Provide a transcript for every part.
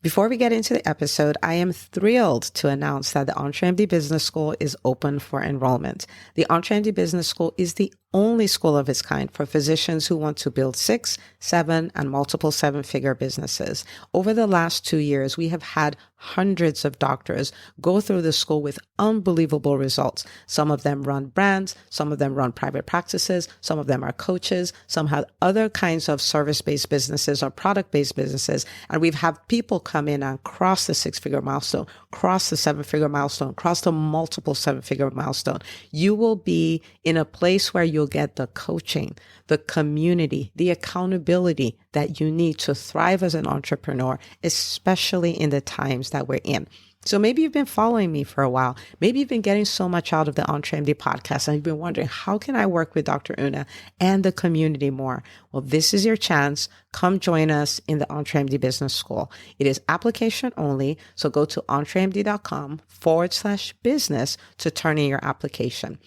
Before we get into the episode, I am thrilled to announce that the EntreMD Business School is open for enrollment. The EntreMD Business School is the only school of its kind for physicians who want to build 6, 7, and multiple 7-figure businesses. Over the last 2 years, we have had hundreds of doctors go through the school with unbelievable results. Some of them run brands, some of them run private practices, some of them are coaches, some have other kinds of service-based businesses or product-based businesses. And we've had people come in and cross the 6-figure milestone, cross the 7-figure milestone, cross the multiple 7-figure milestone. You will be in a place where you'll get the coaching, the community, the accountability that you need to thrive as an entrepreneur, especially in the times that we're in. So maybe you've been following me for a while. Maybe you've been getting so much out of the EntreMD podcast and you've been wondering, how can I work with Dr. Una and the community more? Well, this is your chance. Come join us in the EntreMD Business School. It is application only. So go to entremd.com/business to turn in your application.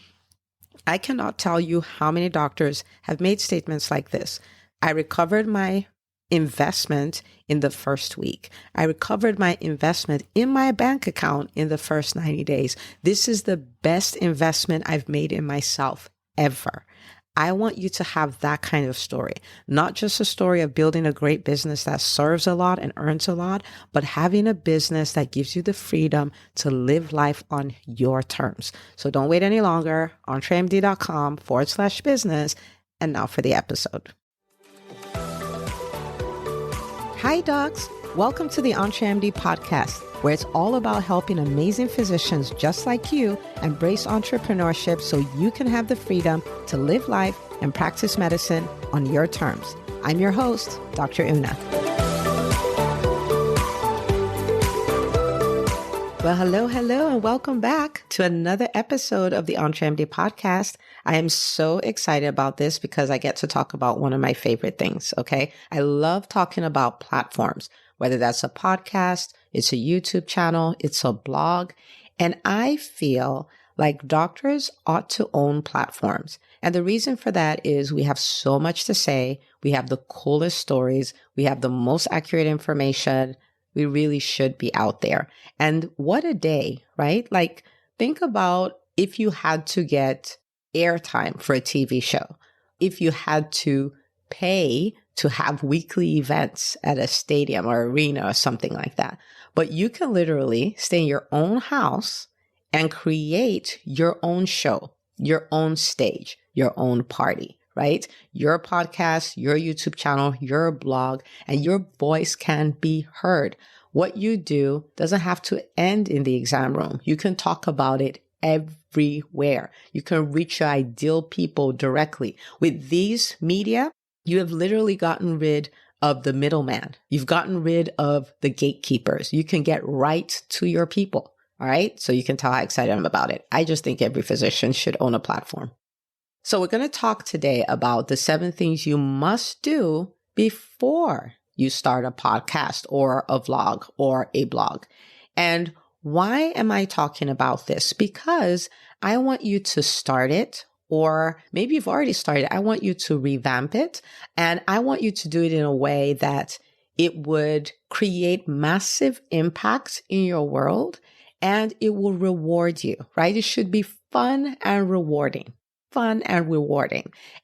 I cannot tell you how many doctors have made statements like this. I recovered my investment in the first week. I recovered my investment in my bank account in the first 90 days. This is the best investment I've made in myself ever. I want you to have that kind of story, not just a story of building a great business that serves a lot and earns a lot, but having a business that gives you the freedom to live life on your terms. So don't wait any longer. entremd.com/business. And now for the episode. Hi, docs. Welcome to the EntreMD podcast, where it's all about helping amazing physicians just like you embrace entrepreneurship so you can have the freedom to live life and practice medicine on your terms. I'm your host, Dr. Una. Well, hello, and welcome back to another episode of the EntreMD podcast. I am so excited about this because I get to talk about one of my favorite things, okay? I love talking about platforms, whether that's a podcast, it's a YouTube channel, it's a blog, and I feel like doctors ought to own platforms. And the reason for that is we have so much to say, we have the coolest stories, we have the most accurate information. We really should be out there. And what a day, right? Like, think about if you had to get airtime for a TV show, if you had to pay to have weekly events at a stadium or arena or something like that. But you can literally stay in your own house and create your own show, your own stage, your own party. Right? Your podcast, your YouTube channel, your blog, and your voice can be heard. What you do doesn't have to end in the exam room. You can talk about it everywhere. You can reach your ideal people directly. With these media, you have literally gotten rid of the middleman. You've gotten rid of the gatekeepers. You can get right to your people. All right? So you can tell how excited I'm about it. I just think every physician should own a platform. So we're going to talk today about the 7 things you must do before you start a podcast or a vlog or a blog. And why am I talking about this? Because I want you to start it, or maybe you've already started. I want you to revamp it, and I want you to do it in a way that it would create massive impact in your world, and it will reward you, right? It should be fun and rewarding.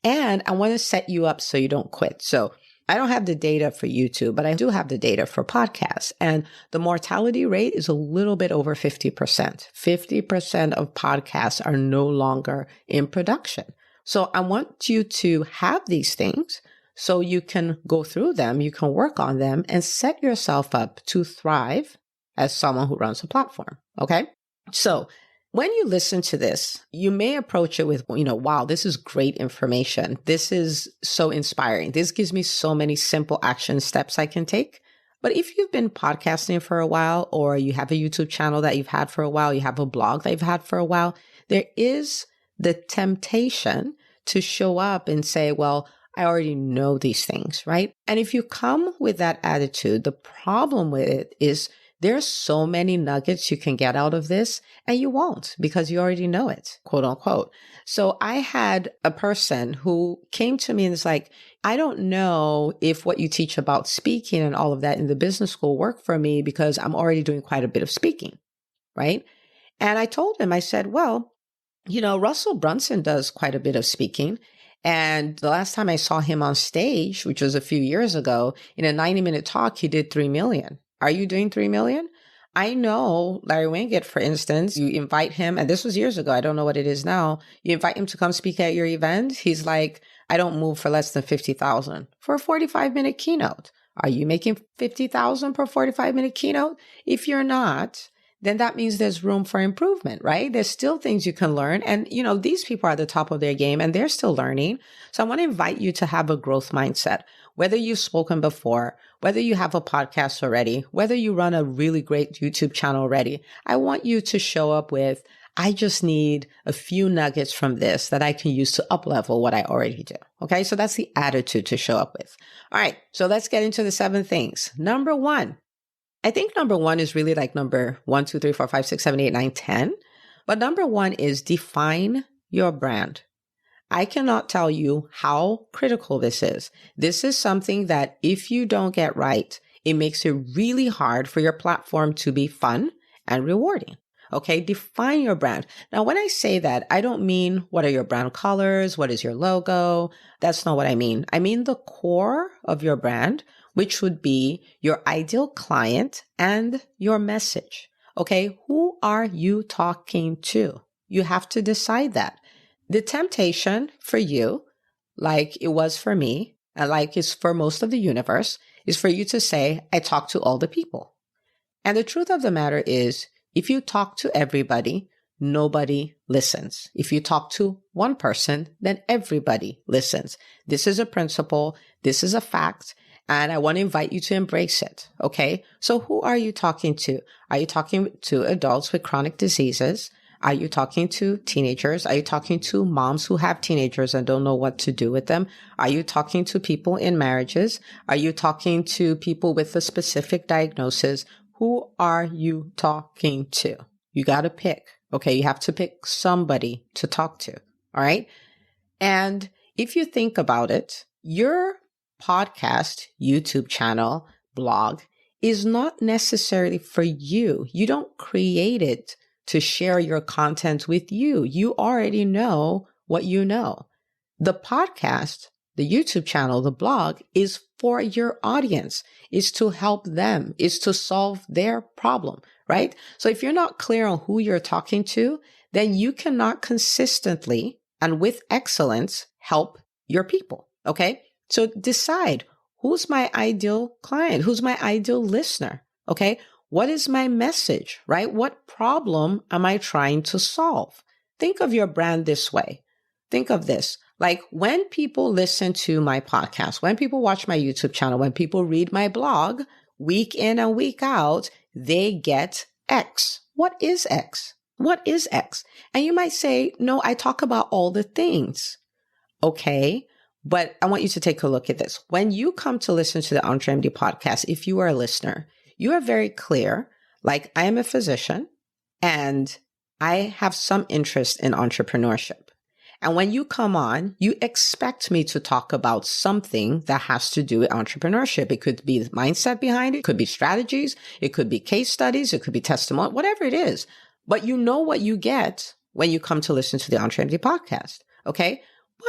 And I want to set you up so you don't quit. So I don't have the data for YouTube, but I do have the data for podcasts. And the mortality rate is a little bit over 50%. 50% of podcasts are no longer in production. So I want you to have these things so you can go through them, you can work on them, and set yourself up to thrive as someone who runs a platform. Okay? So when you listen to this, you may approach it with, wow, this is great information. This is so inspiring. This gives me so many simple action steps I can take. But if you've been podcasting for a while, or you have a YouTube channel that you've had for a while, you have a blog that you've had for a while, there is the temptation to show up and say, well, I already know these things, right? And if you come with that attitude, the problem with it is There's so many nuggets you can get out of this, and you won't because you already know it, quote unquote. So I had a person who came to me and is like, I don't know if what you teach about speaking and all of that in the business school work for me because I'm already doing quite a bit of speaking, right? And I told him, I said, well, Russell Brunson does quite a bit of speaking. And the last time I saw him on stage, which was a few years ago, in a 90-minute talk, he did 3 million. Are you doing 3 million? I know Larry Winget, for instance, you invite him, and this was years ago. I don't know what it is now. You invite him to come speak at your event. He's like, I don't move for less than 50,000 for a 45-minute keynote. Are you making 50,000 per 45-minute keynote? If you're not, then that means there's room for improvement, right? There's still things you can learn. And, these people are at the top of their game and they're still learning. So I want to invite you to have a growth mindset, whether you've spoken before, whether you have a podcast already, whether you run a really great YouTube channel already. I want you to show up with, I just need a few nuggets from this that I can use to up-level what I already do. Okay. So that's the attitude to show up with. All right. So let's get into the 7 things. Number 1. I think number 1 is really like number 1, 2, 3, 4, 5, 6, 7, 8, 9, 10. But number 1 is define your brand. I cannot tell you how critical this is. This is something that if you don't get right, it makes it really hard for your platform to be fun and rewarding. Okay, define your brand. Now, when I say that, I don't mean what are your brand colors? What is your logo? That's not what I mean. I mean the core of your brand, which would be your ideal client and your message. Okay, who are you talking to? You have to decide that. The temptation for you, like it was for me, and like it's for most of the universe, is for you to say, I talk to all the people. And the truth of the matter is, if you talk to everybody, nobody listens. If you talk to one person, then everybody listens. This is a principle. This is a fact. And I want to invite you to embrace it. Okay. So who are you talking to? Are you talking to adults with chronic diseases? Are you talking to teenagers? Are you talking to moms who have teenagers and don't know what to do with them? Are you talking to people in marriages? Are you talking to people with a specific diagnosis? Who are you talking to? You got to pick. Okay. You have to pick somebody to talk to. All right. And if you think about it, your podcast, YouTube channel, blog is not necessarily for you. You don't create it to share your content with you. You already know what you know. The podcast, the YouTube channel, the blog is for your audience, is to help them, is to solve their problem, right? So if you're not clear on who you're talking to, then you cannot consistently and with excellence help your people, okay? So decide who's my ideal client, who's my ideal listener, okay? What is my message, right? What problem am I trying to solve? Think of your brand this way. Think of this. Like when people listen to my podcast, when people watch my YouTube channel, when people read my blog, week in and week out, they get X. What is X? What is X? And you might say, no, I talk about all the things. Okay. But I want you to take a look at this. When you come to listen to the EntreMD podcast, if you are a listener, you are very clear, like I am a physician and I have some interest in entrepreneurship. And when you come on, you expect me to talk about something that has to do with entrepreneurship. It could be the mindset behind it. It could be strategies. It could be case studies. It could be testimony, whatever it is. But you know what you get when you come to listen to the EntreMD podcast. Okay.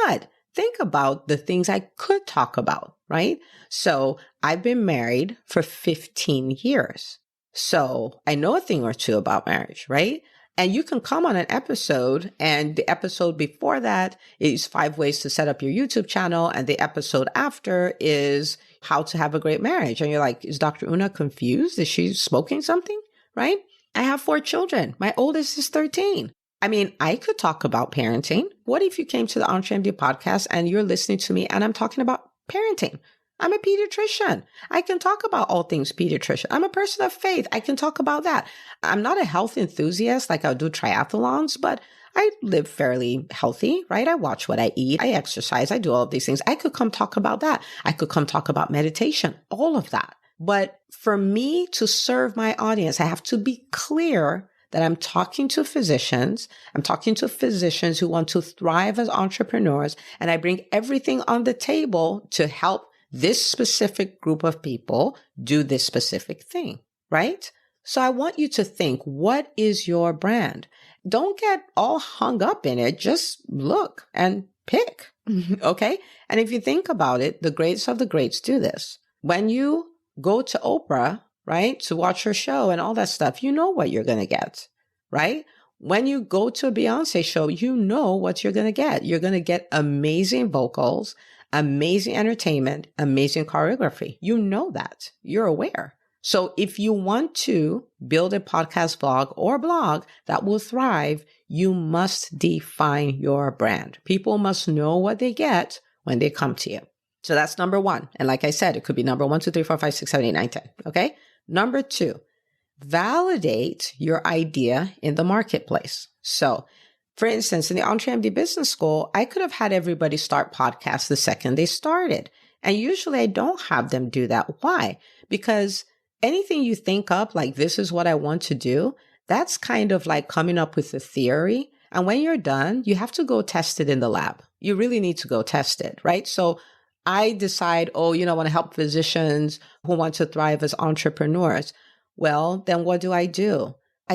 But think about the things I could talk about, right? So I've been married for 15 years. So I know a thing or two about marriage, right? And you can come on an episode, and the episode before that is 5 ways to set up your YouTube channel. And the episode after is how to have a great marriage. And you're like, is Dr. Una confused? Is she smoking something? Right? I have 4 children. My oldest is 13. I mean, I could talk about parenting. What if you came to the EntreMD podcast and you're listening to me and I'm talking about parenting? I'm a pediatrician. I can talk about all things pediatrician. I'm a person of faith. I can talk about that. I'm not a health enthusiast like I'll do triathlons, but I live fairly healthy, right? I watch what I eat. I exercise. I do all of these things. I could come talk about that. I could come talk about meditation, all of that. But for me to serve my audience, I have to be clear that I'm talking to physicians. I'm talking to physicians who want to thrive as entrepreneurs. And I bring everything on the table to help this specific group of people do this specific thing, right? So I want you to think, what is your brand? Don't get all hung up in it. Just look and pick. Okay. And if you think about it, the greats of the greats do this. When you go to Oprah, right, to watch her show and all that stuff, you know what you're going to get, right? When you go to a Beyonce show, you know what you're going to get. You're going to get amazing vocals, amazing entertainment, amazing choreography. You know that. You're aware. So if you want to build a podcast blog that will thrive, you must define your brand. People must know what they get when they come to you. So that's number one. And like I said, it could be number 1, 2, 3, 4, 5, 6, 7, 8, 9, 10. Okay. Number 2, validate your idea in the marketplace. So for instance, in the EntreMD Business School, I could have had everybody start podcasts the second they started. And usually I don't have them do that. Why? Because anything you think up, like this is what I want to do, that's kind of like coming up with a theory. And when you're done, you have to go test it in the lab. You really need to go test it, right? So I decide, I want to help physicians who want to thrive as entrepreneurs. Well, then what do? I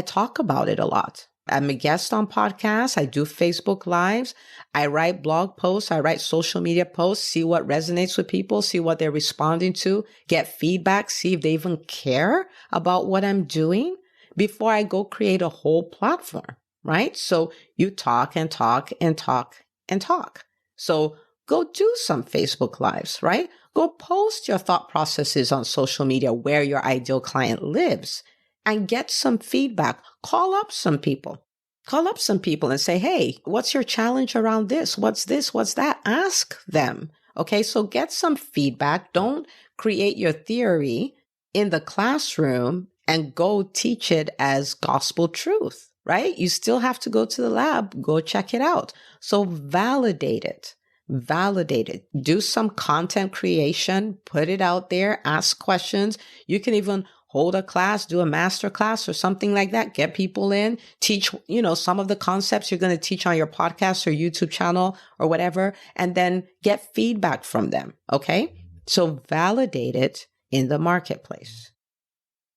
talk about it a lot. I'm a guest on podcasts. I do Facebook Lives. I write blog posts. I write social media posts, see what resonates with people, see what they're responding to, get feedback, see if they even care about what I'm doing before I go create a whole platform, right? So you talk and talk and talk and talk. So go do some Facebook Lives, right? Go post your thought processes on social media where your ideal client lives and get some feedback. Call up some people and say, hey, what's your challenge around this? What's this? What's that? Ask them. Okay. So get some feedback. Don't create your theory in the classroom and go teach it as gospel truth, right? You still have to go to the lab, go check it out. So validate it. Do some content creation, put it out there, ask questions. You can even hold a class, do a master class or something like that. Get people in, teach, some of the concepts you're going to teach on your podcast or YouTube channel or whatever, and then get feedback from them. Okay. So validate it in the marketplace.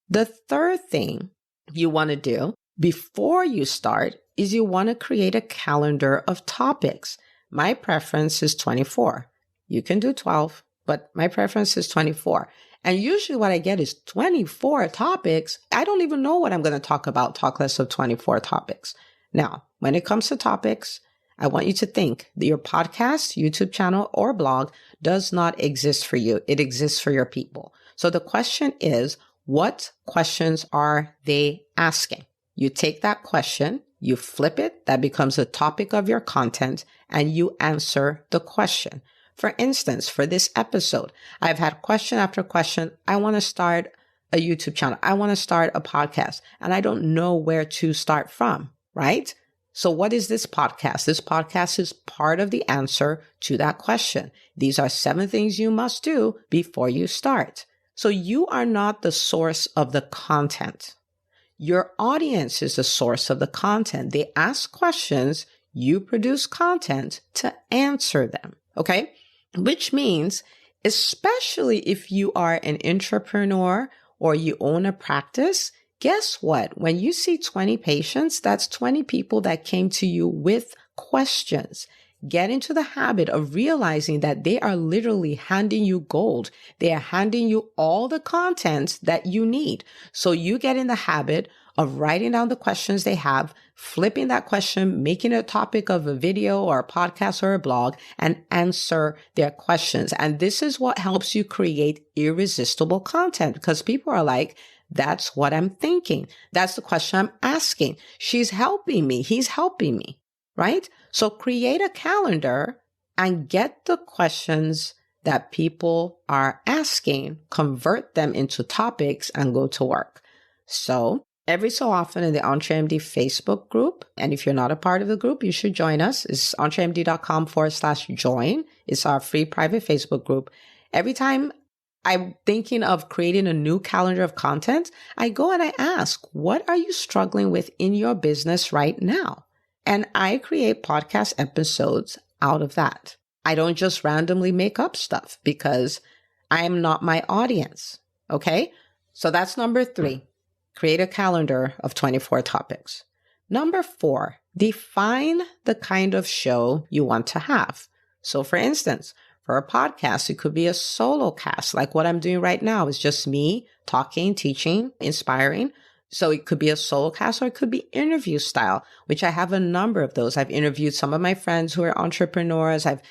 The third thing you want to do before you start is you want to create a calendar of topics. My preference is 24. You can do 12, but my preference is 24. And usually what I get is 24 topics. I don't even know what I'm going to talk about, talk less of 24 topics. Now, when it comes to topics, I want you to think that your podcast, YouTube channel, or blog does not exist for you. It exists for your people. So the question is, what questions are they asking? You take that question, you flip it, that becomes a topic of your content, and you answer the question. For instance, for this episode, I've had question after question. I want to start a YouTube channel. I want to start a podcast, and I don't know where to start from, right? So what is this podcast? This podcast is part of the answer to that question. These are 7 things you must do before you start. So you are not the source of the content. Your audience is the source of the content. They ask questions. You produce content to answer them. Okay. Which means, especially if you are an entrepreneur or you own a practice, guess what? When you see 20 patients, that's 20 people that came to you with questions. Get into the habit of realizing that they are literally handing you gold. They are handing you all the content that you need. So you get in the habit of writing down the questions they have, flipping that question, making it a topic of a video or a podcast or a blog, and answer their questions. And this is what helps you create irresistible content, because people are like, that's what I'm thinking. That's the question I'm asking. She's helping me. He's helping me, right? So create a calendar and get the questions that people are asking, convert them into topics, and go to work. So every so often in the EntreMD Facebook group, and if you're not a part of the group, you should join us. It's entremd.com/join. It's our free private Facebook group. Every time I'm thinking of creating a new calendar of content, I go and I ask, what are you struggling with in your business right now? And I create podcast episodes out of that. I don't just randomly make up stuff because I'm not my audience. Okay. So that's number 3. Create a calendar of 24 topics. Number 4, define the kind of show you want to have. So for instance, for a podcast, it could be a solo cast, like what I'm doing right now is just me talking, teaching, inspiring. So it could be a solo cast or it could be interview style, which I have a number of those. I've interviewed some of my friends who are entrepreneurs. I've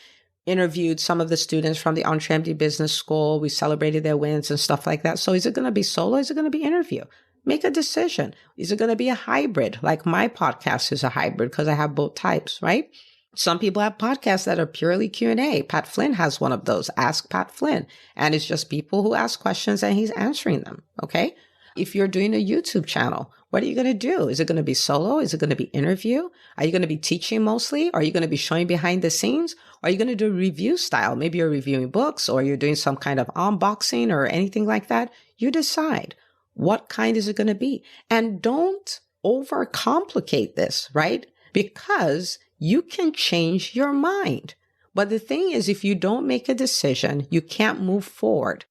interviewed some of the students from the EntreMD Business School. We celebrated their wins and stuff like that. So is it going to be solo? Is it going to be interview? Make a decision. Is it going to be a hybrid? Like my podcast is a hybrid because I have both types, right? Some people have podcasts that are purely Q&A. Pat Flynn has one of those, Ask Pat Flynn. And it's just people who ask questions and he's answering them. Okay. If you're doing a YouTube channel, what are you going to do? Is it going to be solo? Is it going to be interview? Are you going to be teaching mostly? Are you going to be showing behind the scenes? Are you going to do review style? Maybe you're reviewing books or you're doing some kind of unboxing or anything like that. You decide what kind is it going to be. And don't overcomplicate this, right? Because you can change your mind. But the thing is, if you don't make a decision, you can't move forward.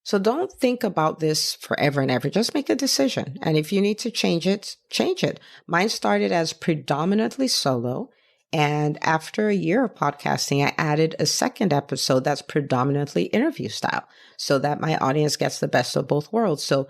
So don't think about this forever and ever. Just make a decision. And if you need to change it, change it. Mine started as predominantly solo. And after a year of podcasting, I added a second episode that's predominantly interview style so that my audience gets the best of both worlds. So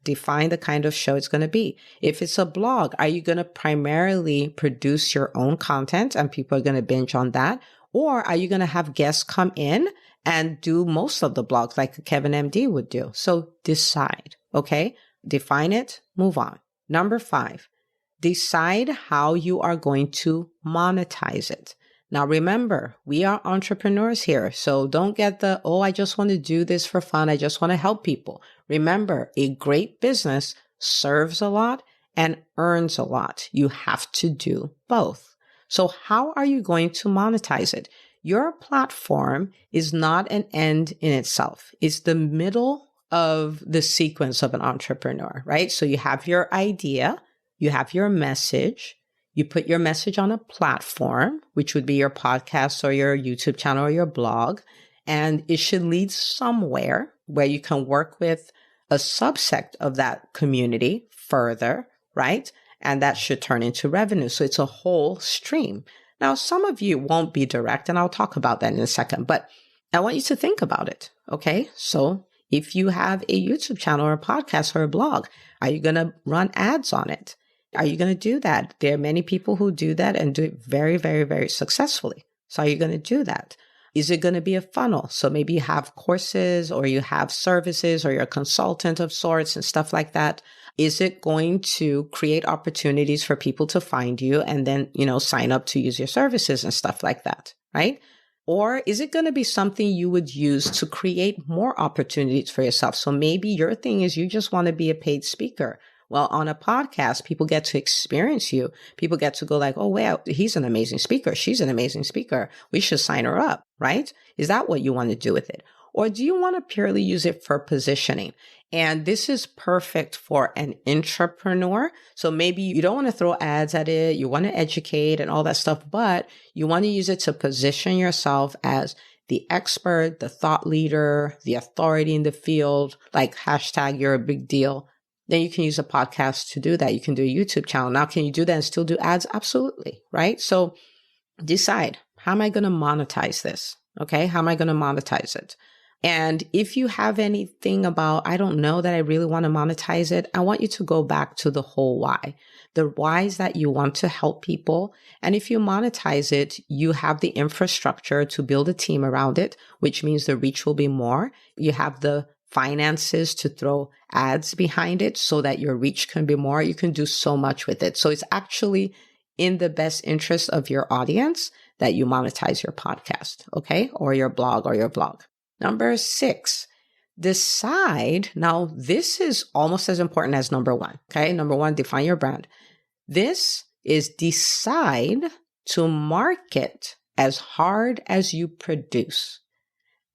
define the kind of show it's going to be. If it's a blog, are you going to primarily produce your own content and people are going to binge on that? Or are you going to have guests come in and do most of the blogs like Kevin MD would do? So decide, okay? Define it, move on. Number 5, decide how you are going to monetize it. Now, remember, we are entrepreneurs here. So don't get I just want to do this for fun. I just want to help people. Remember, a great business serves a lot and earns a lot. You have to do both. So how are you going to monetize it? Your platform is not an end in itself. It's the middle of the sequence of an entrepreneur, right? So you have your idea, you have your message, you put your message on a platform, which would be your podcast or your YouTube channel or your blog, and it should lead somewhere where you can work with a subsect of that community further, right? And that should turn into revenue. So it's a whole stream. Now, some of you won't be direct, and I'll talk about that in a second, but I want you to think about it. Okay. So if you have a YouTube channel or a podcast or a blog, are you going to run ads on it? Are you going to do that? There are many people who do that and do it very, very, very successfully. So are you going to do that? Is it going to be a funnel? So maybe you have courses or you have services or you're a consultant of sorts and stuff like that. Is it going to create opportunities for people to find you and then, sign up to use your services and stuff like that, right? Or is it going to be something you would use to create more opportunities for yourself? So maybe your thing is you just want to be a paid speaker. Well, on a podcast, people get to experience you. People get to go like, oh, wow, he's an amazing speaker. She's an amazing speaker. We should sign her up, right? Is that what you want to do with it? Or do you want to purely use it for positioning? And this is perfect for an entrepreneur. So maybe you don't want to throw ads at it. You want to educate and all that stuff, but you want to use it to position yourself as the expert, the thought leader, the authority in the field, like hashtag you're a big deal. Then you can use a podcast to do that. You can do a YouTube channel. Now, can you do that and still do ads? Absolutely. Right? So decide, how am I going to monetize this? Okay. How am I going to monetize it? And if you have anything about, I don't know that I really want to monetize it, I want you to go back to the whole why. The why is that you want to help people. And if you monetize it, you have the infrastructure to build a team around it, which means the reach will be more. You have the finances to throw ads behind it so that your reach can be more. You can do so much with it. So it's actually in the best interest of your audience that you monetize your podcast, okay? Or your blog or your blog. Number 6, decide. Now, this is almost as important as number 1, okay? Number 1, define your brand. This is decide to market as hard as you produce.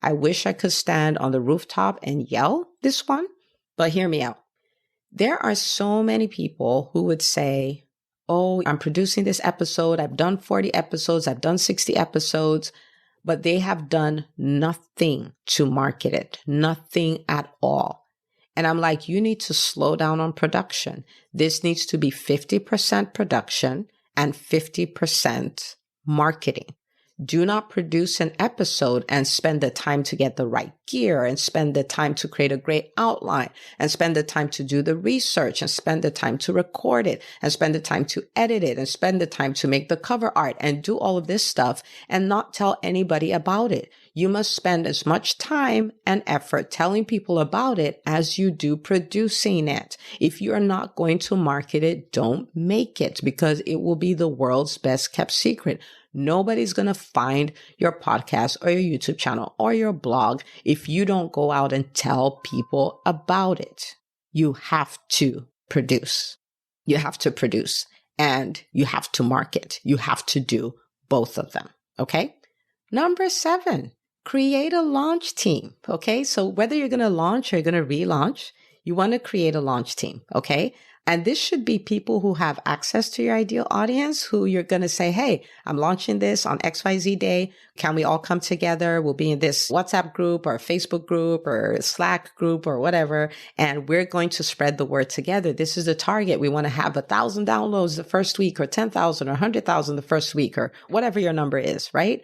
I wish I could stand on the rooftop and yell this one, but hear me out. There are so many people who would say, oh, I'm producing this episode. I've done 40 episodes. I've done 60 episodes, but they have done nothing to market it, nothing at all. And I'm like, you need to slow down on production. This needs to be 50% production and 50% marketing. Do not produce an episode and spend the time to get the right gear and spend the time to create a great outline and spend the time to do the research and spend the time to record it and spend the time to edit it and spend the time to make the cover art and do all of this stuff and not tell anybody about it. You must spend as much time and effort telling people about it as you do producing it. If you're not going to market it, don't make it, because it will be the world's best kept secret. Nobody's going to find your podcast or your YouTube channel or your blog if you don't go out and tell people about it. You have to produce. You have to produce and you have to market. You have to do both of them. Okay. Number 7, create a launch team. Okay. So whether you're going to launch or you're going to relaunch, you want to create a launch team. Okay. And this should be people who have access to your ideal audience, who you're going to say, hey, I'm launching this on XYZ day. Can we all come together? We'll be in this WhatsApp group or Facebook group or Slack group or whatever. And we're going to spread the word together. This is the target. We want to have 1,000 downloads the first week or 10,000 or 100,000 the first week or whatever your number is, right?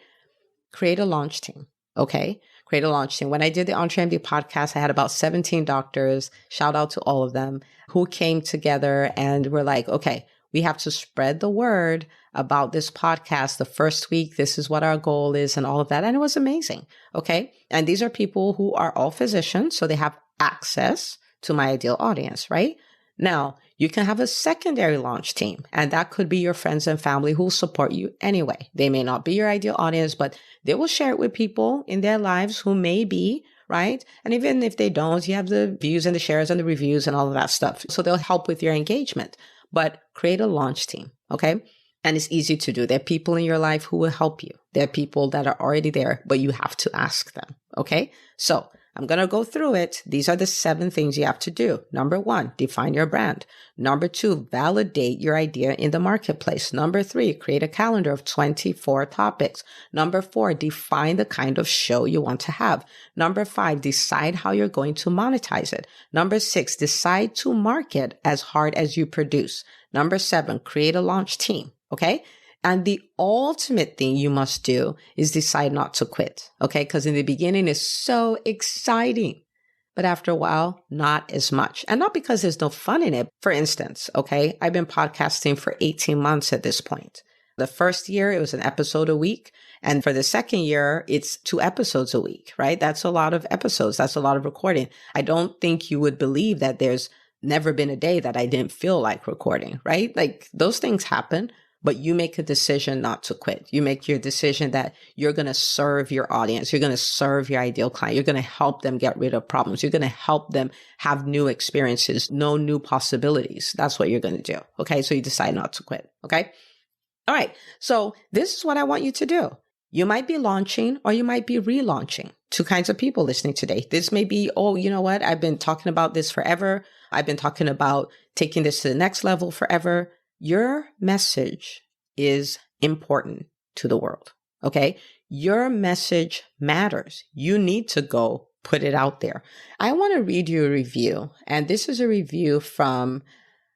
Create a launch team. Okay. Create a launch team. When I did the EntreMD podcast, I had about 17 doctors, shout out to all of them, who came together and were like, okay, we have to spread the word about this podcast the first week. This is what our goal is and all of that. And it was amazing. Okay. And these are people who are all physicians, so they have access to my ideal audience, right? Now, you can have a secondary launch team, and that could be your friends and family who will support you anyway. They may not be your ideal audience, but they will share it with people in their lives who may be, right? And even if they don't, you have the views and the shares and the reviews and all of that stuff. So they'll help with your engagement, but create a launch team. Okay. And it's easy to do. There are people in your life who will help you. There are people that are already there, but you have to ask them. Okay. So I'm going to go through it. These are the 7 things you have to do. Number 1, define your brand. Number 2, validate your idea in the marketplace. Number 3, create a calendar of 24 topics. Number 4, define the kind of show you want to have. Number 5, decide how you're going to monetize it. Number 6, decide to market as hard as you produce. Number 7, create a launch team. Okay. And the ultimate thing you must do is decide not to quit. Okay. Because in the beginning it's so exciting, but after a while, not as much. And not because there's no fun in it. For instance, okay, I've been podcasting for 18 months at this point. The first year, it was an episode a week. And for the second year, it's 2 episodes a week, right? That's a lot of episodes. That's a lot of recording. I don't think you would believe that there's never been a day that I didn't feel like recording, right? Like those things happen. But you make a decision not to quit. You make your decision that you're going to serve your audience. You're going to serve your ideal client. You're going to help them get rid of problems. You're going to help them have new experiences, know new possibilities. That's what you're going to do. Okay. So you decide not to quit. Okay. All right. So this is what I want you to do. You might be launching or you might be relaunching. 2 kinds of people listening today. This may be, oh, you know what? I've been talking about this forever. I've been talking about taking this to the next level forever. Your message is important to the world. Okay. Your message matters. You need to go put it out there. I want to read you a review. And this is a review from,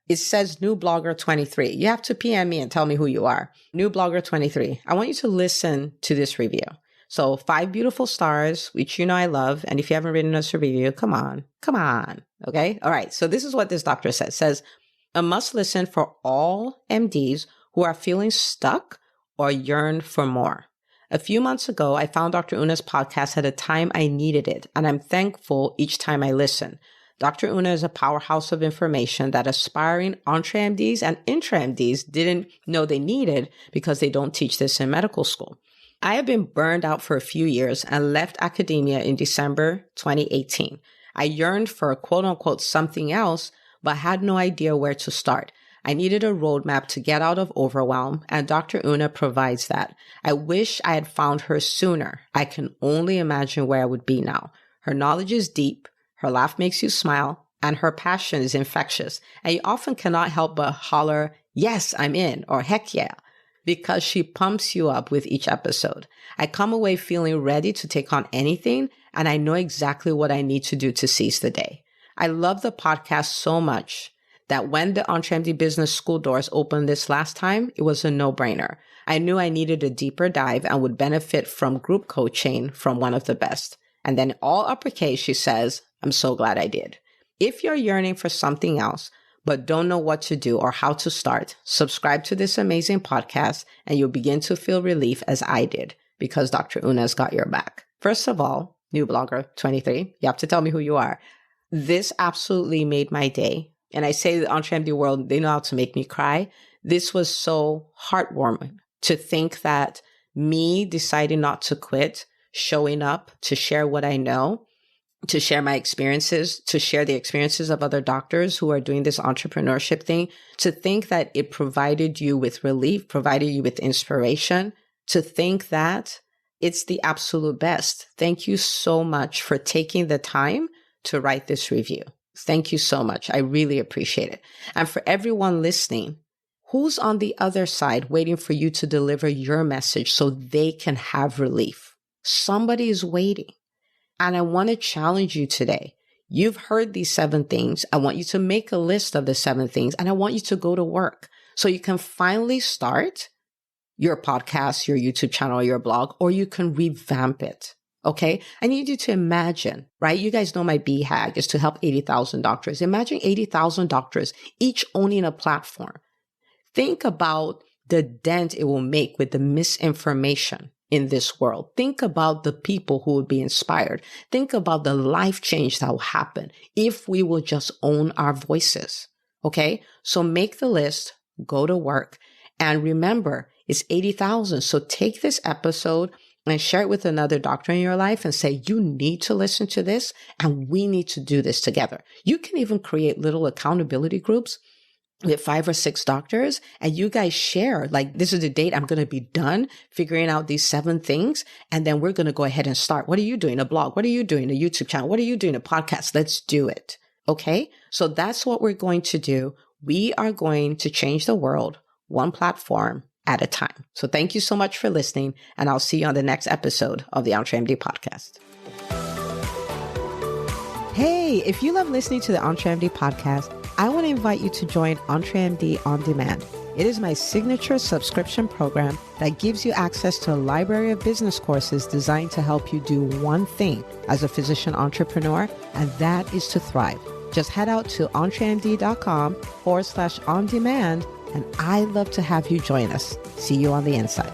it says New Blogger 23. You have to PM me and tell me who you are. New Blogger 23. I want you to listen to this review. So 5 beautiful stars, which you know I love. And if you haven't written us a review, come on. Okay. All right. So this is what this doctor says. It says, a must listen for all MDs who are feeling stuck or yearn for more. A few months ago, I found Dr. Una's podcast at a time I needed it, and I'm thankful each time I listen. Dr. Una is a powerhouse of information that aspiring EntreMDs and IntraMDs didn't know they needed because they don't teach this in medical school. I have been burned out for a few years and left academia in December 2018. I yearned for quote unquote something else, but had no idea where to start. I needed a roadmap to get out of overwhelm, and Dr. Una provides that. I wish I had found her sooner. I can only imagine where I would be now. Her knowledge is deep, her laugh makes you smile, and her passion is infectious. And you often cannot help but holler, yes, I'm in, or heck yeah, because she pumps you up with each episode. I come away feeling ready to take on anything, and I know exactly what I need to do to seize the day. I love the podcast so much that when the EntreMD Business School doors opened this last time, it was a no-brainer. I knew I needed a deeper dive and would benefit from group coaching from one of the best. And then all uppercase, she says, I'm so glad I did. If you're yearning for something else, but don't know what to do or how to start, subscribe to this amazing podcast and you'll begin to feel relief as I did, because Dr. Una's got your back. First of all, new blogger 23, you have to tell me who you are. This absolutely made my day. And I say the EntreMD world, they know how to make me cry. This was so heartwarming to think that me deciding not to quit, showing up to share what I know, to share my experiences, to share the experiences of other doctors who are doing this entrepreneurship thing, to think that it provided you with relief, provided you with inspiration, to think that it's the absolute best. Thank you so much for taking the time to write this review. Thank you so much. I really appreciate it. And for everyone listening, who's on the other side waiting for you to deliver your message so they can have relief? Somebody is waiting. And I want to challenge you today. You've heard these 7 things. I want you to make a list of the 7 things, and I want you to go to work so you can finally start your podcast, your YouTube channel, or your blog, or you can revamp it. Okay. I need you to imagine, right? You guys know my BHAG is to help 80,000 doctors. Imagine 80,000 doctors, each owning a platform. Think about the dent it will make with the misinformation in this world. Think about the people who would be inspired. Think about the life change that will happen if we will just own our voices. Okay. So make the list, go to work, and remember, it's 80,000. So take this episode and share it with another doctor in your life and say, you need to listen to this and we need to do this together. You can even create little accountability groups with 5 or 6 doctors and you guys share, like, this is the date I'm going to be done figuring out these 7 things. And then we're going to go ahead and start. What are you doing? A blog? What are you doing? A YouTube channel? What are you doing? A podcast? Let's do it. Okay. So that's what we're going to do. We are going to change the world one platform at a time. So thank you so much for listening, and I'll see you on the next episode of the EntreMD podcast. Hey, if you love listening to the EntreMD podcast, I want to invite you to join EntreMD On Demand. It is my signature subscription program that gives you access to a library of business courses designed to help you do one thing as a physician entrepreneur, and that is to thrive. Just head out to entremd.com/on-demand, and I'd love to have you join us. See you on the inside.